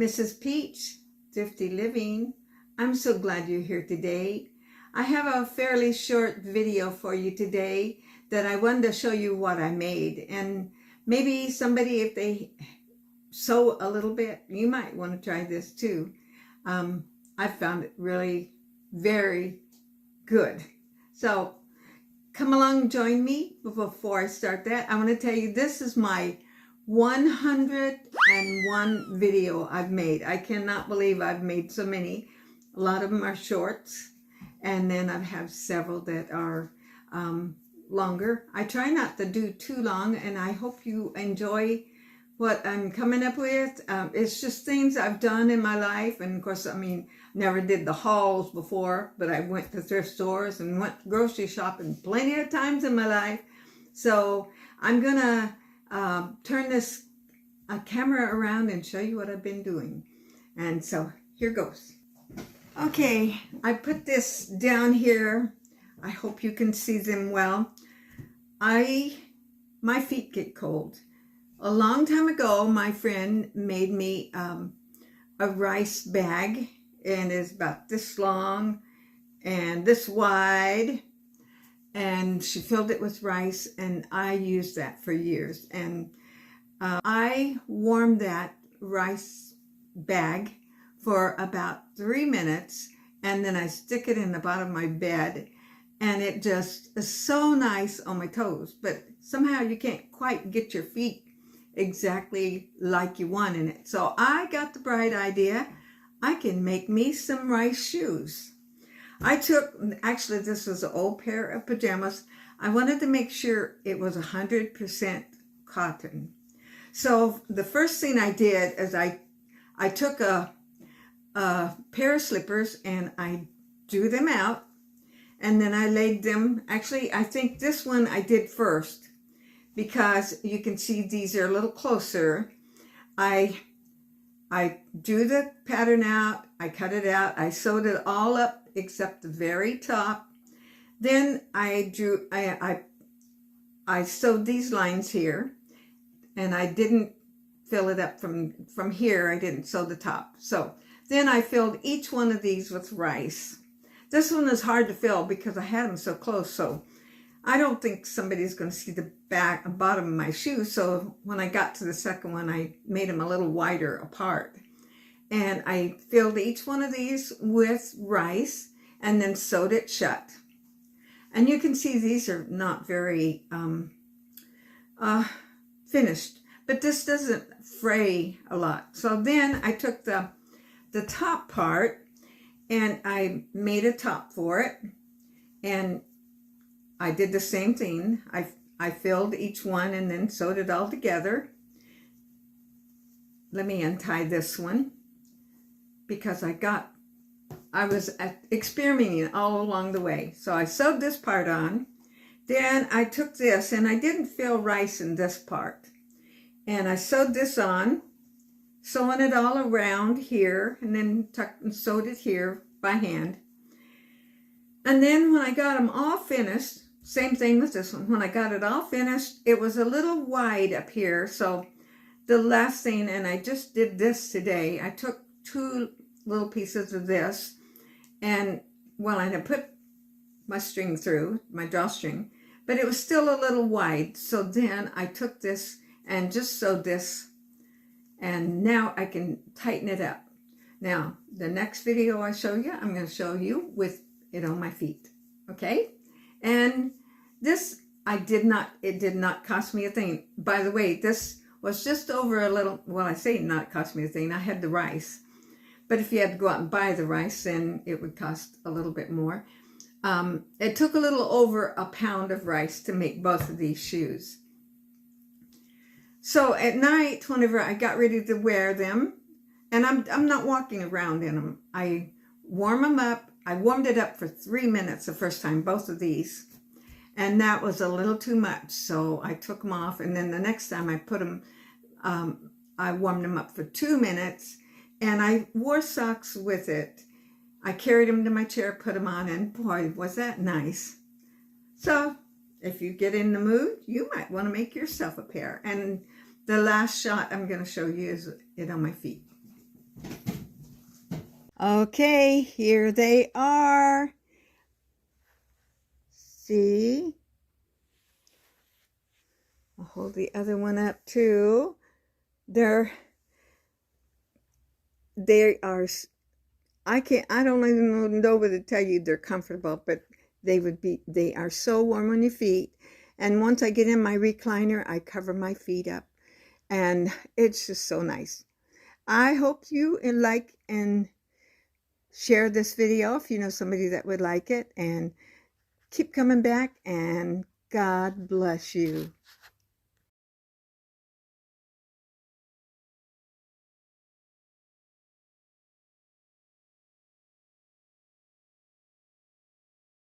Mrs. Peach, Thrifty Living. I'm so glad you're here today. I have a fairly short video for you today that I wanted to show you what I made. And maybe somebody, if they sew a little bit, you might want to try this too. I found it really very good. So come along, join me. Before I start that, I want to tell you this is my 101 video I've made. I cannot believe I've made so many. A lot of them are shorts, and then I have several that are longer. I try not to do too long, and I hope you enjoy what I'm coming up with. It's just things I've done in my life, and of course, I mean, never did the hauls before, but I went to thrift stores and went grocery shopping plenty of times in my life. So I'm gonna turn this camera around and show you what I've been doing. And so here goes. Okay, I put this down here. I hope you can see them well. My feet get cold. A long time ago, my friend made me a rice bag, and it's about this long and this wide, and she filled it with rice, and I used that for years. And I warmed that rice bag for about 3 minutes, and then I stick it in the bottom of my bed, and it just is so nice on my toes. But somehow you can't quite get your feet exactly like you want in it. So I got the bright idea, I can make me some rice shoes. Actually this was an old pair of pajamas. I wanted to make sure it was 100% cotton. So the first thing I did is I took a pair of slippers and I drew them out, and then I laid them, actually I think this one I did first because you can see these are a little closer. I drew the pattern out, I cut it out, I sewed it all up except the very top. Then I sewed these lines here, and I didn't fill it up from here. I didn't sew the top. So then I filled each one of these with rice. This one is hard to fill because I had them so close, so I don't think somebody's going to see the back and bottom of my shoe. So when I got to the second one, I made them a little wider apart. And I filled each one of these with rice and then sewed it shut. And you can see these are not very finished, but this doesn't fray a lot. So then I took the top part and I made a top for it, and I did the same thing. I filled each one and then sewed it all together. Let me untie this one because I was experimenting all along the way. So I sewed this part on. Then I took this, and I didn't fill rice in this part. And I sewed this on, sewing it all around here, and then tucked and sewed it here by hand. And then when I got them all finished, same thing with this one. When I got it all finished, it was a little wide up here. So the last thing, and I just did this today, I took 2 little pieces of this, and well, I had put my string through, my drawstring, but it was still a little wide. So then I took this and just sewed this, and now I can tighten it up. Now, the next video I show you, I'm going to show you with it on my feet, okay? And this, it did not cost me a thing. By the way, this was just over a little, well, I say not cost me a thing, I had the rice. But if you had to go out and buy the rice, then it would cost a little bit more. It took a little over a pound of rice to make both of these shoes. So at night, whenever I got ready to wear them, and I'm not walking around in them, I warm them up. I warmed it up for 3 minutes the first time, both of these. And that was a little too much, so I took them off. And then the next time I put them, I warmed them up for 2 minutes. And I wore socks with it. I carried them to my chair, put them on, and boy, was that nice. So if you get in the mood, you might want to make yourself a pair. And the last shot I'm going to show you is it on my feet. Okay, here they are. See? I'll hold the other one up too. They are, I don't even know what to tell you. They're comfortable, but they are so warm on your feet. And once I get in my recliner, I cover my feet up, and it's just so nice. I hope you like and share this video if you know somebody that would like it, and keep coming back, and God bless you.